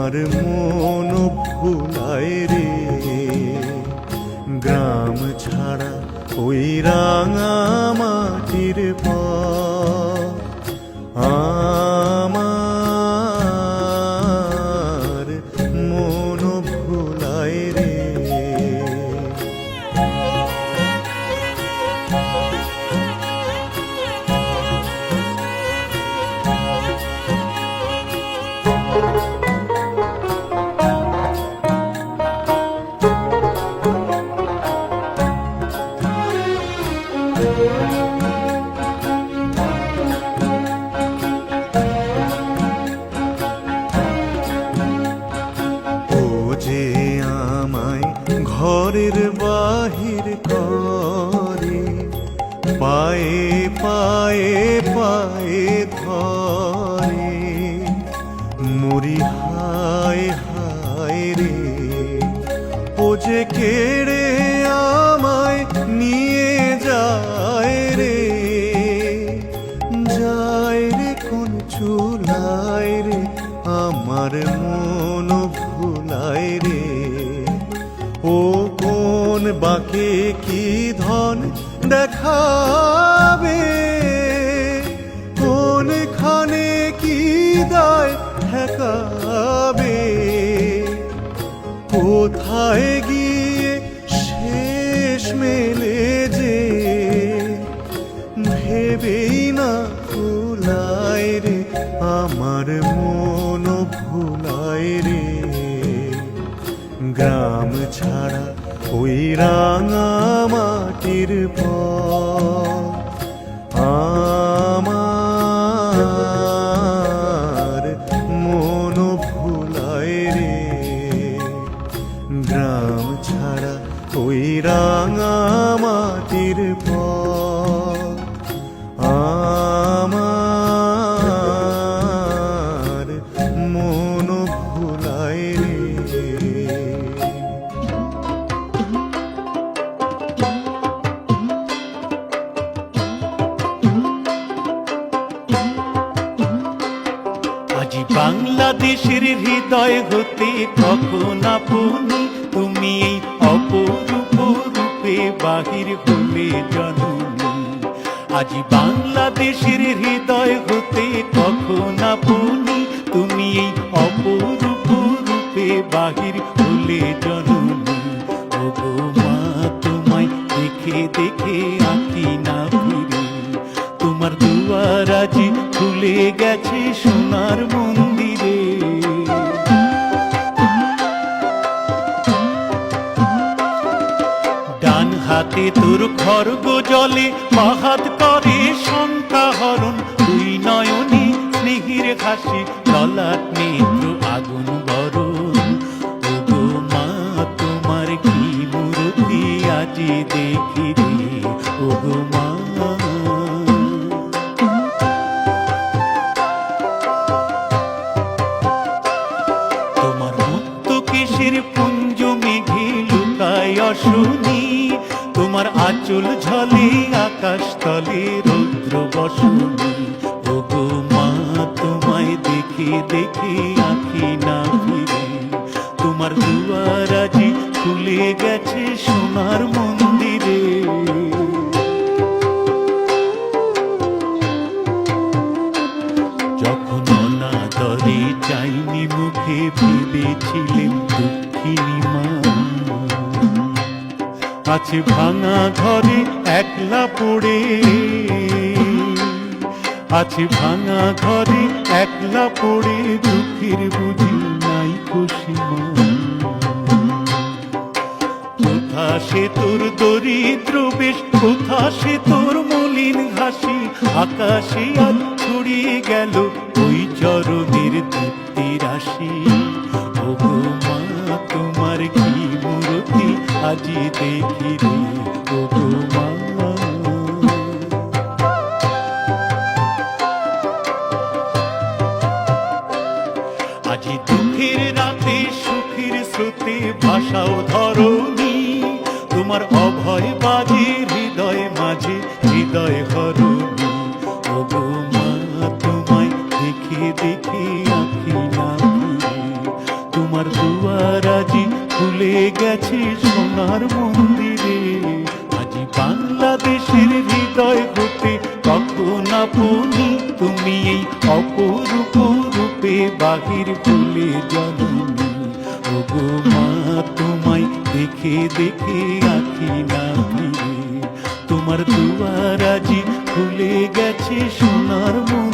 আমার মন ভুলায় রে, গ্রাম ছাড়া ওই রাঙা মাটির পথ আমার মন ভুলায় রে। ও যে আমায় ঘরের বাহির করে, পায়ে পায়ে পায়ে ধরে, মরি হায় হায় রে। ও যে কেড়ে আমায় নিয়ে যায় রে, যায় রে কোন চুলায় রে, আমার মন ভুলায় রে। ও কোন বাকে কি ধন দেখাবে, কোনখানে কি দায় ঠেকাবে, কোথায় গিয়ে শেষ মেলে যে, ভেবেই না ভুলায় রে, আমার মন ভুলায় রে। গ্রাম ছাড়া ওই রাঙা মাটির পথ আমার মন ভুলায় রে, গ্রাম ছাড়া ওই রাঙা মাটির পথ আমার মন ভুলায় রে। আজি বাংলাদেশের হৃদয় হতে কখন আপনি তুমি এই অপরূপ রূপে বাহির হলে জননী। আজি বাংলাদেশের হৃদয় হতে কখন আপনি তুমি এই অপরূপ রূপে বাহির হলে জননী। ওগো মা তোমায় দেখে দেখে আঁকি না ফিরে, তোমার দুয়ার আজি খুলে গেছে সোনার মন্দিরে। ডান হাতে তোর খড়গ জলে, বাহাত করে শঙ্কা হরণ, দুই নয়নে স্নেহের হাসি, ললাট নেত্র আগুন বরণ। ওগো মা তোমার কি মূর্তি আজি দেখি রে, ওগো মা। তোমার মুক্ত কেশের পুঞ্জ মেঘে লুকায় অশনি, তোমার আঁচল ঝলে আকাশ তলে রৌদ্র বসনি। ওগো মা তোমায় দেখে দেখে আঁখি না ফিরে, তোমার দুয়ার আজি খুলে গেছে সোনার মন্দিরে। যখন অনাদরে চাইনি মুখে, ভেবেছিলেন দুঃখিনী মা। আছে ভাঙা ঘরে একলা পড়ে, আছে ভাঙা ঘরে একলা পড়ে, দুঃখের বুঝি নাই খুশিমা। কোথা সে তোর দরিদ্র বেশ, কোথা সে তোর মলিন হাসি, আকাশে আজ ছড়িয়ে গেল ওই চরণের দীপ্তি রাশি। ওগো মা তোমার কি মূর্তি আজি দেখি রে, ওগো মা। আজি দুঃখের রাতে সুখের স্রোতে ভাষাও ধরণী, তোমার অভয় বাজে হৃদয় মাঝে হৃদয় হরণী। ওগো মা তোমায় দেখে দেখে আঁখি না ফিরে, তোমার মন্দিরে। আজি বাংলাদেশের হৃদয় হতে কখন আপনি তুমি এই অপরূপ রূপে বাহির হলে জননী। ওগো মা তোমায় দেখে দেখে আঁখি না ভিড়ে, তোমার দুয়ার আজি খুলে গেছে সোনার মন।